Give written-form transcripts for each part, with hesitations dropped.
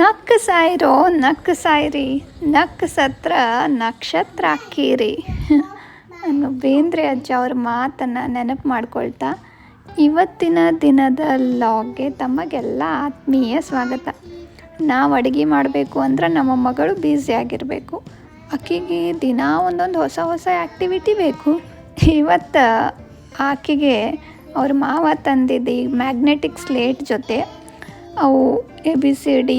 ನಕ್ಕ ಸಾಯಿರೋ ನಕ್ಕ ಸಾಯಿರಿ ನಕ್ಕ ಸತ್ರ ನಕ್ಷತ್ರ ಹಾಕೀರಿ ಅನ್ನೋ ಬೇಂದ್ರೆ ಅಜ್ಜ ಅವ್ರ ಮಾತನ್ನು ನೆನಪು ಮಾಡ್ಕೊಳ್ತಾ ಇವತ್ತಿನ ದಿನದ ಲಾಗ್ಗೆ ತಮಗೆಲ್ಲ ಆತ್ಮೀಯ ಸ್ವಾಗತ. ನಾವು ಅಡುಗೆ ಮಾಡಬೇಕು ಅಂದ್ರೆ ನಮ್ಮ ಮಗಳು ಬ್ಯುಸಿಯಾಗಿರಬೇಕು. ಆಕೆಗೆ ದಿನ ಒಂದೊಂದು ಹೊಸ ಹೊಸ ಆ್ಯಕ್ಟಿವಿಟಿ ಬೇಕು. ಇವತ್ತು ಆಕೆಗೆ ಅವ್ರ ಮಾವ ತಂದಿದ್ದು ಮ್ಯಾಗ್ನೆಟಿಕ್ ಸ್ಲೇಟ್ ಜೊತೆ ಅವು ABCD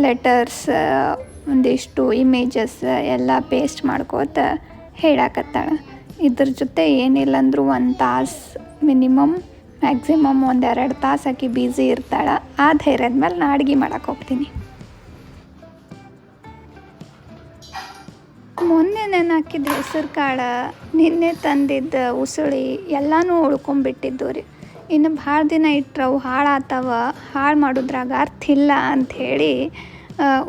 ಲೆಟರ್ಸ್ ಒಂದಿಷ್ಟು ಇಮೇಜಸ್ ಎಲ್ಲ ಪೇಸ್ಟ್ ಮಾಡ್ಕೋತ ಹೇಳಾಕತ್ತಾಳ. ಇದ್ರ ಜೊತೆ ಏನಿಲ್ಲ ಅಂದರೂ 1 ತಾಸು ಮಿನಿಮಮ್ ಮ್ಯಾಕ್ಸಿಮಮ್ 1-2 ತಾಸು ಆಕೆ ಬ್ಯುಸಿ ಇರ್ತಾಳೆ. ಆ ಧೈರ್ಯದ ಮೇಲೆ ನಾನು ಅಡುಗೆ ಮಾಡಕ್ಕೆ ಹೋಗ್ತೀನಿ. ಮೊನ್ನೆ ನಾನು ಹಾಕಿದ ಹೆಸರು ಕಾಳು, ನಿನ್ನೆ ತಂದಿದ್ದ ಉಸುಳಿ ಎಲ್ಲನೂ ಉಳ್ಕೊಂಬಿಟ್ಟಿದ್ದು ರೀ. ಇನ್ನು ಭಾಳ ದಿನ ಇಟ್ಟರೆ ಅವು ಹಾಳಾಗ್ತಾವ, ಹಾಳು ಮಾಡೋದ್ರಾಗ ಅರ್ಥ ಇಲ್ಲ ಅಂಥೇಳಿ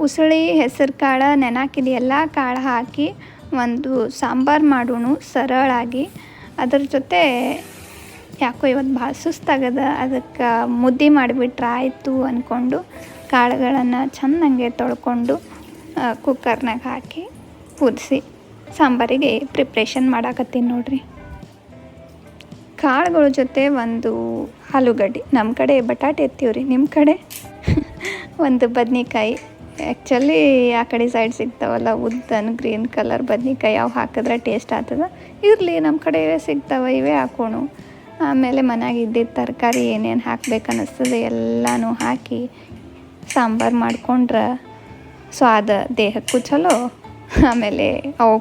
ಉಸುಳಿ ಹೆಸರು ಕಾಳು ನೆನಾಕಿದ ಎಲ್ಲ ಕಾಳು ಹಾಕಿ ಒಂದು ಸಾಂಬಾರು ಮಾಡೋಣ ಸರಳಾಗಿ. ಅದ್ರ ಜೊತೆ ಯಾಕೋ ಇವತ್ತು ಭಾಳ ಸುಸ್ತಾಗದ, ಅದಕ್ಕೆ ಮುದ್ದೆ ಮಾಡಿಬಿಟ್ರೆ ಆಯಿತು ಅಂದ್ಕೊಂಡು ಕಾಳುಗಳನ್ನು ಚೆನ್ನಾಗೆ ತೊಳ್ಕೊಂಡು ಕುಕ್ಕರ್ನಾಗ ಹಾಕಿ ಕುದಿಸಿ ಸಾಂಬಾರಿಗೆ ಪ್ರಿಪ್ರೇಷನ್ ಮಾಡಾಕತ್ತೀನಿ ನೋಡ್ರಿ. ಕಾಳುಗಳ ಜೊತೆ ಒಂದು ಆಲೂಗಡ್ಡೆ, ನಮ್ಮ ಕಡೆ ಬಟಾಟೆ ಎತ್ತೀವ್ರಿ, ನಿಮ್ಮ ಕಡೆ ಒಂದು ಬದ್ನಿಕಾಯಿ. ಆ್ಯಕ್ಚುಲಿ ಆ ಕಡೆ ಸೈಡ್ ಸಿಗ್ತಾವಲ್ಲ ಉದ್ದನ್ ಗ್ರೀನ್ ಕಲರ್ ಬದ್ನಿಕಾಯಿ, ಅವು ಹಾಕಿದ್ರೆ ಟೇಸ್ಟ್ ಆಗ್ತದೆ. ಇರಲಿ, ನಮ್ಮ ಕಡೆ ಇವೇ ಸಿಗ್ತಾವೆ, ಇವೇ ಹಾಕೋಣ. ಆಮೇಲೆ ಮನ್ಯಾಗ ಇದ್ದಿದ್ದ ತರಕಾರಿ ಏನೇನು ಹಾಕ್ಬೇಕು ಅನ್ನಿಸ್ತದೆ ಎಲ್ಲನೂ ಹಾಕಿ ಸಾಂಬಾರು ಮಾಡ್ಕೊಂಡ್ರೆ ಸ್ವಾದ ದೇಹಕ್ಕೂ ಚಲೋ, ಆಮೇಲೆ ಅವು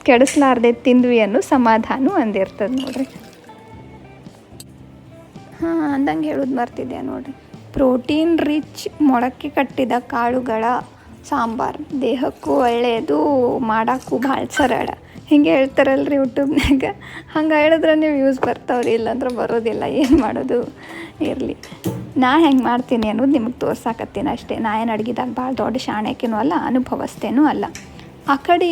ಕೆಡಿಸ್ಲಾರ್ದೆ ತಿಂದ್ವಿ ಅನ್ನೋ ಸಮಾಧಾನ ಒಂದಿರ್ತದೆ ನೋಡ್ರಿ. ಅಂದಂಗೆ ಹೇಳೋದು ಬರ್ತಿದ್ದೆ ನೋಡ್ರಿ. ಪ್ರೋಟೀನ್ ರಿಚ್ ಮೊಳಕೆ ಕಟ್ಟಿದ ಕಾಳುಗಳ ಸಾಂಬಾರು ದೇಹಕ್ಕೂ ಒಳ್ಳೆಯದು, ಮಾಡೋಕ್ಕೂ ಭಾಳ ಸರಳ. ಹಿಂಗೆ ಹೇಳ್ತಾರಲ್ರಿ ಯೂಟ್ಯೂಬ್ನಾಗ. ಹಂಗೆ ಹೇಳಿದ್ರೆ ನೀವು ಯೂಸ್ ಬರ್ತಾವ್ರಿ, ಇಲ್ಲಾಂದ್ರೆ ಬರೋದಿಲ್ಲ. ಏನು ಮಾಡೋದು, ಇರಲಿ. ನಾ ಹೆಂಗೆ ಮಾಡ್ತೀನಿ ಅನ್ನೋದು ನಿಮಗೆ ತೋರ್ಸಾಕತ್ತೀನಿ ಅಷ್ಟೇ. ನಾ ಏನು ಅಡ್ಗಿದಾಗ ಭಾಳ ದೊಡ್ಡ ಶಾಣೆಕೇನೂ ಅಲ್ಲ, ಅನುಭವಸ್ತೇನೂ ಅಲ್ಲ. ಆ ಕಡೆ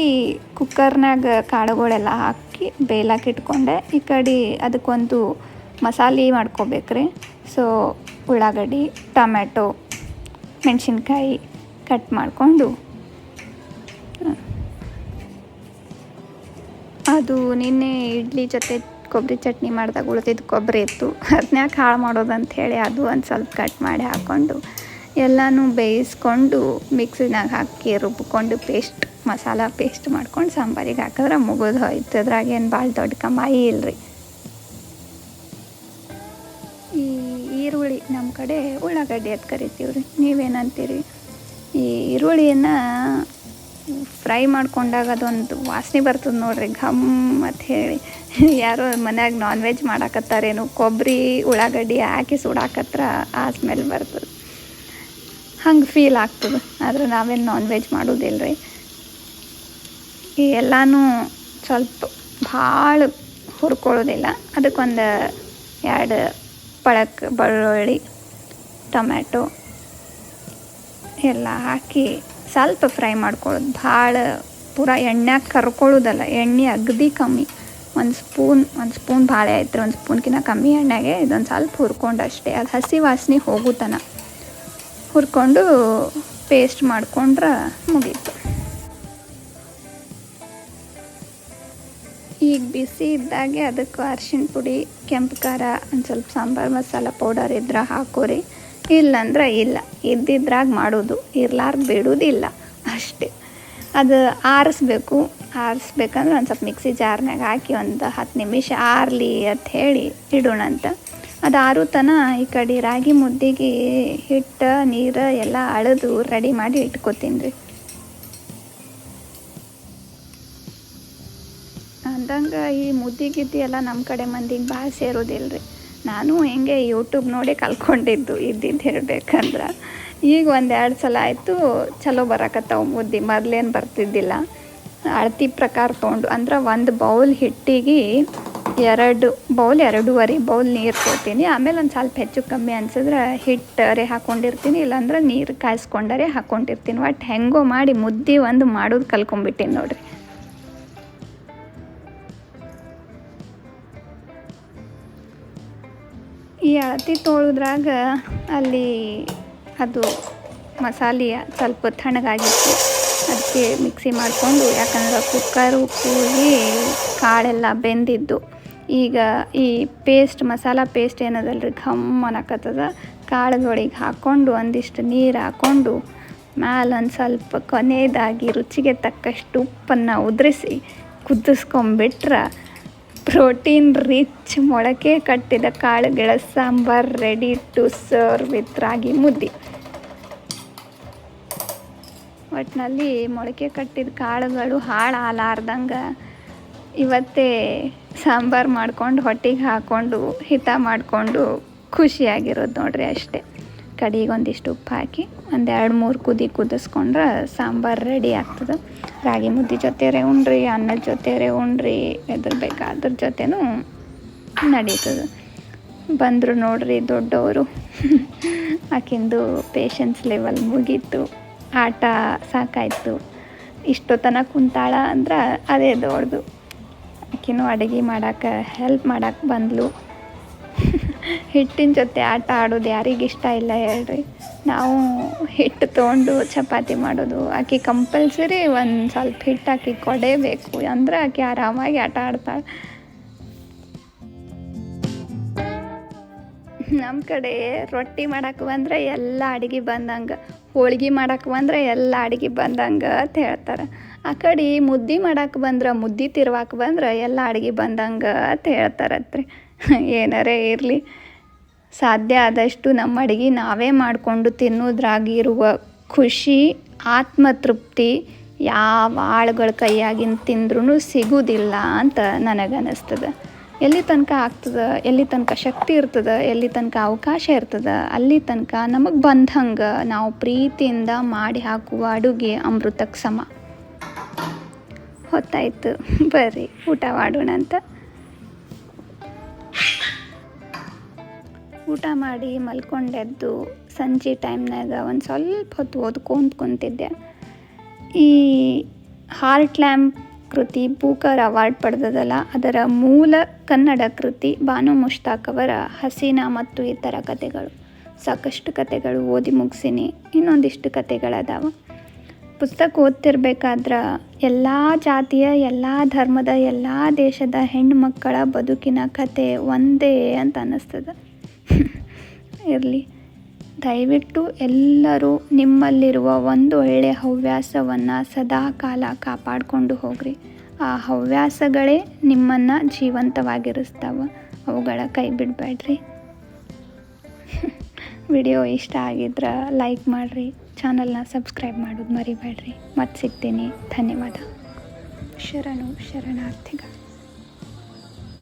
ಕುಕ್ಕರ್ನಾಗ ಕಾಳುಗಳೆಲ್ಲ ಹಾಕಿ ಬೇಯ್ಲಾಕ ಇಟ್ಕೊಂಡೆ. ಈ ಕಡೆ ಅದಕ್ಕೊಂದು ಮಸಾಲೆ ಮಾಡ್ಕೋಬೇಕ್ರಿ. ಸೊ ಉಳ್ಳಾಗಡ್ಡಿ, ಟೊಮ್ಯಾಟೊ, ಮೆಣಸಿನ್ಕಾಯಿ ಕಟ್ ಮಾಡಿಕೊಂಡು, ಅದು ನಿನ್ನೆ ಇಡ್ಲಿ ಜೊತೆ ಕೊಬ್ಬರಿ ಚಟ್ನಿ ಮಾಡಿದಾಗ ಉಳಿದಿದ್ದು ಕೊಬ್ಬರಿ ಇತ್ತು, ಅದನ್ಯಾಕೆ ಹಾಳು ಮಾಡೋದಂತ ಹೇಳಿ ಅದು ಒಂದು ಸ್ವಲ್ಪ ಕಟ್ ಮಾಡಿ ಹಾಕ್ಕೊಂಡು ಎಲ್ಲನೂ ಬೇಯಿಸ್ಕೊಂಡು ಮಿಕ್ಸಿನಾಗ ಹಾಕಿ ರುಬ್ಕೊಂಡು ಮಸಾಲ ಪೇಸ್ಟ್ ಮಾಡ್ಕೊಂಡು ಸಾಂಬಾರಿಗೆ ಹಾಕಿದ್ರೆ ಮುಗಿದು ಹೋಯ್ತು. ಅದ್ರಾಗೇನು ಭಾಳ ದೊಡ್ಡ ಕಮಾಯಿ ಇಲ್ಲರಿ. ಈ ಈರುಳ್ಳಿ ನಮ್ಮ ಕಡೆ ಉಳ್ಳಾಗಡ್ಡಿ ಅಂತ ಕರಿತೀವಿ ರೀ, ನೀವೇನಂತೀರಿ? ಈ ಈರುಳ್ಳಿಯನ್ನು ಫ್ರೈ ಮಾಡ್ಕೊಂಡಾಗ ಅದೊಂದು ವಾಸನೆ ಬರ್ತದೆ ನೋಡ್ರಿ, ಘಮ್ ಅಂತ ಹೇಳಿ. ಯಾರೋ ಮನ್ಯಾಗ ನಾನ್ ವೆಜ್ ಮಾಡಾಕತ್ತಾರೇನು, ಕೊಬ್ಬರಿ ಉಳ್ಳಾಗಡ್ಡಿ ಹಾಕಿ ಸುಡಾಕತ್ರ ಆ ಸ್ಮೆಲ್ ಬರ್ತದೆ, ಹಂಗೆ ಫೀಲ್ ಆಗ್ತದೆ. ಆದ್ರೆ ನಾವೇನು ನಾನ್ ವೆಜ್ ಮಾಡೋದಿಲ್ಲ ರೀ. ಈ ಎಲ್ಲನೂ ಸ್ವಲ್ಪ ಭಾಳ ಹುರ್ಕೊಳ್ಳೋದಿಲ್ಲ. ಅದಕ್ಕೊಂದು 2 ಪಳಕ್ ಬೆಳ್ಳುಳ್ಳಿ, ಟೊಮ್ಯಾಟೊ ಎಲ್ಲ ಹಾಕಿ ಸ್ವಲ್ಪ ಫ್ರೈ ಮಾಡ್ಕೊಳ್ಳೋದು. ಭಾಳ ಪೂರ ಎಣ್ಣೆಗೆ ಕರ್ಕೊಳ್ಳೋದಲ್ಲ, ಎಣ್ಣೆ ಅಗದಿ ಕಮ್ಮಿ. ಒಂದು ಸ್ಪೂನ್ ಭಾಳ ಆಯ್ತು ರೀ, 1 ಸ್ಪೂನ್ಕಿಂತ ಕಮ್ಮಿ ಎಣ್ಣೆಗೆ ಇದೊಂದು ಸ್ವಲ್ಪ ಹುರ್ಕೊಂಡು ಅಷ್ಟೇ. ಅದು ಹಸಿ ವಾಸನೆ ಹೋಗುತ್ತಾನ ಹುರ್ಕೊಂಡು ಪೇಸ್ಟ್ ಮಾಡ್ಕೊಂಡ್ರೆ ಮುಗೀತು. ಈಗ ಬಿಸಿ ಇದ್ದಾಗೆ ಅದಕ್ಕೆ ಅರಿಶಿಣ ಪುಡಿ, ಕೆಂಪು ಖಾರ, ಒಂದು ಸ್ವಲ್ಪ ಸಾಂಬಾರು ಮಸಾಲ ಪೌಡರ್ ಇದ್ರೆ ಹಾಕೋರಿ, ಇಲ್ಲಂದ್ರೆ ಇಲ್ಲ. ಇದ್ದಿದ್ರಾಗ ಮಾಡೋದು, ಇರ್ಲಾರ್ದು ಬಿಡೋದಿಲ್ಲ ಅಷ್ಟೇ. ಅದು ಆರಿಸ್ಬೇಕಂದ್ರೆ ಒಂದು ಸ್ವಲ್ಪ ಮಿಕ್ಸಿ ಜಾರ್ನಾಗ ಹಾಕಿ ಒಂದು 10 ನಿಮಿಷ ಆರಲಿ ಅಂತ ಹೇಳಿ ಇಡೋಣಂತ. ಅದು ಆರು ತನ ಈ ಕಡೆ ರಾಗಿ ಮುದ್ದೆಗೆ ಹಿಟ್ಟು ನೀರು ಎಲ್ಲ ಅಳೆದು ರೆಡಿ ಮಾಡಿ ಇಟ್ಕೋತೀನಿ ರೀ. ಅಂದಂಗೆ ಈ ಮುದ್ದೆ ಎಲ್ಲ ನಮ್ಮ ಕಡೆ ಮಂದಿಗೆ ಭಾಳ ಸೇರೋದಿಲ್ಲ ರೀ. ನಾನು ಹಿಂಗೆ ಯೂಟ್ಯೂಬ್ ನೋಡಿ ಕಲ್ಕೊಂಡಿದ್ದು ಇದ್ದಿದ್ದು ಹೇಳ್ಬೇಕಂದ್ರೆ. ಈಗ 1-2 ಸಲ ಆಯಿತು ಚಲೋ ಬರಕತ್ತಾವ ಮುದ್ದೆ, ಮೊದಲೇನು ಬರ್ತಿದ್ದಿಲ್ಲ. ಅಳತಿ ಪ್ರಕಾರ ತೊಗೊಂಡು ಅಂದ್ರೆ 1 ಬೌಲ್ ಹಿಟ್ಟಿಗೆ 2 ಬೌಲ್ 2.5 ಬೌಲ್ ನೀರು ತೊಗೊತೀನಿ. ಆಮೇಲೆ ಒಂದು ಸ್ವಲ್ಪ ಹೆಚ್ಚು ಕಮ್ಮಿ ಅನ್ಸಿದ್ರೆ ಹಿಟ್ಟರೆ ಹಾಕ್ಕೊಂಡಿರ್ತೀನಿ, ಇಲ್ಲಾಂದ್ರೆ ನೀರು ಕಾಯಿಸ್ಕೊಂಡರೆ ಹಾಕ್ಕೊಂಡಿರ್ತೀನಿ. ಒಟ್ಟು ಹೆಂಗೋ ಮಾಡಿ ಮುದ್ದೆ ಒಂದು ಮಾಡೋದು ಕಲ್ಕೊಂಬಿಟ್ಟಿನಿ ನೋಡ್ರಿ. ಈ ಅಳತಿ ತೊಳೆದ್ರಾಗ ಅಲ್ಲಿ ಅದು ಮಸಾಲೆ ಸ್ವಲ್ಪ ತಣ್ಣಗಾಗಿತ್ತು, ಅದಕ್ಕೆ ಮಿಕ್ಸಿ ಮಾಡಿಕೊಂಡು, ಯಾಕಂದ್ರೆ ಕುಕ್ಕರು ಕೂಗಿ ಕಾಳೆಲ್ಲ ಬೆಂದಿದ್ದು. ಈಗ ಈ ಪೇಸ್ಟ್ ಮಸಾಲ ಪೇಸ್ಟ್ ಏನದಲ್ರಿ ಘಮ್ ಅನ್ನಕತ್ತದ. ಕಾಳುಗಳಿಗೆ ಹಾಕ್ಕೊಂಡು ಒಂದಿಷ್ಟು ನೀರು ಹಾಕ್ಕೊಂಡು ಮ್ಯಾಲೆ ಒಂದು ಸ್ವಲ್ಪ ಕೊನೆಯದಾಗಿ ರುಚಿಗೆ ತಕ್ಕಷ್ಟು ಉಪ್ಪನ್ನು ಉದುರಿಸಿ ಕುದಿಸ್ಕೊಂಬಿಟ್ರೆ ಪ್ರೋಟೀನ್ ರಿಚ್ ಮೊಳಕೆ ಕಟ್ಟಿದ ಕಾಳುಗಳ sambar ready to serve with ragi mudde. ಒಟ್ಟಿನಲ್ಲಿ ಮೊಳಕೆ ಕಟ್ಟಿದ ಕಾಳುಗಳು ಹಾಳಾಲಾರ್ದಂಗೆ ಇವತ್ತೇ ಸಾಂಬಾರು ಮಾಡ್ಕೊಂಡು ಹೊಟ್ಟೆಗೆ ಹಾಕ್ಕೊಂಡು ಹಿತ ಮಾಡಿಕೊಂಡು ಖುಷಿಯಾಗಿರೋದು ನೋಡ್ರಿ ಅಷ್ಟೇ. ಕಡೆಗೆ ಒಂದಿಷ್ಟು ಉಪ್ಪು ಹಾಕಿ ಒಂದು 2-3 ಕುದಿಸ್ಕೊಂಡ್ರೆ ಸಾಂಬಾರು ರೆಡಿ ಆಗ್ತದೆ. ರಾಗಿ ಮುದ್ದೆ ಜೊತೆರೆ ಉಣ್ರಿ, ಅನ್ನದ ಜೊತೆರೆ ಉಣ್ರಿ, ಎದ್ರ ಬೇಕಾದ್ರ ಜೊತೆನೂ ನಡೀತದೆ. ಬಂದರು ನೋಡ್ರಿ ದೊಡ್ಡವರು. ಆಕಿಂದು ಪೇಷನ್ಸ್ ಲೆವೆಲ್ ಮುಗೀತು, ಆಟ ಸಾಕಾಯಿತು. ಇಷ್ಟೊತ್ತನ ಕುಂತಾಳ ಅಂದ್ರೆ ಅದೇ ದೊಡ್ಡದು. ಆಕಿನೂ ಅಡುಗೆ ಮಾಡೋಕೆ ಹೆಲ್ಪ್ ಮಾಡೋಕೆ ಬಂದಳು. ಹಿಟ್ಟಿನ ಜೊತೆ ಆಟ ಆಡೋದು ಯಾರಿಗೆ ಇಷ್ಟ ಇಲ್ಲ ಹೇಳ್ರಿ. ನಾವು ಹಿಟ್ಟು ತೊಗೊಂಡು ಚಪಾತಿ ಮಾಡೋದು, ಆಕೆ ಕಂಪಲ್ಸರಿ ಒಂದು ಸ್ವಲ್ಪ ಹಿಟ್ಟು ಆಕೆ ಕೊಡೇಬೇಕು, ಅಂದ್ರೆ ಆಕೆ ಆರಾಮಾಗಿ ಆಟ ಆಡ್ತಾಳೆ. ನಮ್ಮ ಕಡೆ ರೊಟ್ಟಿ ಮಾಡಕ್ಕೆ ಬಂದ್ರೆ ಎಲ್ಲ ಅಡುಗೆ ಬಂದಂಗೆ, ಹೋಳ್ಗೆ ಮಾಡಕ್ಕೆ ಬಂದ್ರೆ ಎಲ್ಲ ಅಡುಗೆ ಬಂದಂಗೆ ಅಂತ ಹೇಳ್ತಾರೆ. ಆ ಕಡೆ ಮುದ್ದೆ ಮಾಡಕ್ಕೆ ಬಂದ್ರೆ, ಮುದ್ದೆ ತಿರ್ವಾಕೆ ಬಂದ್ರೆ ಎಲ್ಲ ಅಡುಗೆ ಬಂದಂಗೆ ಅಂತ ಹೇಳ್ತಾರತ್ರಿ. ಏನಾರೇ ಇರಲಿ, ಸಾಧ್ಯ ಆದಷ್ಟು ನಮ್ಮ ಅಡುಗೆ ನಾವೇ ಮಾಡಿಕೊಂಡು ತಿನ್ನೋದ್ರಾಗಿರುವ ಖುಷಿ, ಆತ್ಮತೃಪ್ತಿ ಯಾವ ಆಳುಗಳ ಕೈಯಾಗಿನ ತಿಂದ್ರೂ ಸಿಗೋದಿಲ್ಲ ಅಂತ ನನಗನ್ನಿಸ್ತದೆ. ಎಲ್ಲಿ ತನಕ ಆಗ್ತದೆ, ಎಲ್ಲಿ ತನಕ ಶಕ್ತಿ ಇರ್ತದೆ, ಎಲ್ಲಿ ತನಕ ಅವಕಾಶ ಇರ್ತದೆ, ಅಲ್ಲಿ ತನಕ ನಮಗೆ ಬಂದಂಗೆ ನಾವು ಪ್ರೀತಿಯಿಂದ ಮಾಡಿ ಹಾಕುವ ಅಡುಗೆ ಅಮೃತಕ್ಕೆ ಸಮ. ಹೊತ್ತಾಯಿತು, ಬರ್ರಿ ಊಟ ಮಾಡೋಣ ಅಂತ. ಊಟ ಮಾಡಿ ಮಲ್ಕೊಂಡೆದ್ದು ಸಂಜೆ ಟೈಮ್ನಾಗ ಒಂದು ಸ್ವಲ್ಪ ಹೊತ್ತು ಓದ್ಕೊಂತ ಕುಂತಿದ್ದೆ. ಈ ಹಾರ್ಟ್ ಲ್ಯಾಂಪ್ ಕೃತಿ ಬೂಕರ್ ಅವಾರ್ಡ್ ಪಡೆದದಲ್ಲ, ಅದರ ಮೂಲ ಕನ್ನಡ ಕೃತಿ ಬಾನು ಮುಷ್ತಾಕ್ ಅವರ ಹಸೀನಾ ಮತ್ತು ಇತರ ಕಥೆಗಳು. ಸಾಕಷ್ಟು ಕಥೆಗಳು ಓದಿ ಮುಗಿಸಿನಿ, ಇನ್ನೊಂದಿಷ್ಟು ಕಥೆಗಳದಾವ. ಪುಸ್ತಕ ಓದ್ತಿರ್ಬೇಕಾದ್ರೆ ಎಲ್ಲ ಜಾತಿಯ, ಎಲ್ಲ ಧರ್ಮದ, ಎಲ್ಲ ದೇಶದ ಹೆಣ್ಣುಮಕ್ಕಳ ಬದುಕಿನ ಕತೆ ಒಂದೇ ಅಂತ ಅನ್ನಿಸ್ತದೆ. ಇರಲಿ, ದಯವಿಟ್ಟು ಎಲ್ಲರೂ ನಿಮ್ಮಲ್ಲಿರುವ ಒಂದು ಒಳ್ಳೆಯ ಹವ್ಯಾಸವನ್ನು ಸದಾ ಕಾಲ ಕಾಪಾಡಿಕೊಂಡು ಹೋಗ್ರಿ. ಆ ಹವ್ಯಾಸಗಳೇ ನಿಮ್ಮನ್ನು ಜೀವಂತವಾಗಿರಿಸ್ತಾವೆ, ಅವುಗಳ ಕೈ ಬಿಡಬೇಡ್ರಿ. ವಿಡಿಯೋ ಇಷ್ಟ ಆಗಿದ್ರೆ ಲೈಕ್ ಮಾಡಿರಿ, ಚಾನಲ್ನ ಸಬ್ಸ್ಕ್ರೈಬ್ ಮಾಡೋದು ಮರಿಬೇಡ್ರಿ. ಮತ್ತೆ ಸಿಗ್ತೀನಿ. ಧನ್ಯವಾದ. ಶರಣು ಶರಣಾರ್ಥಿಗಳು.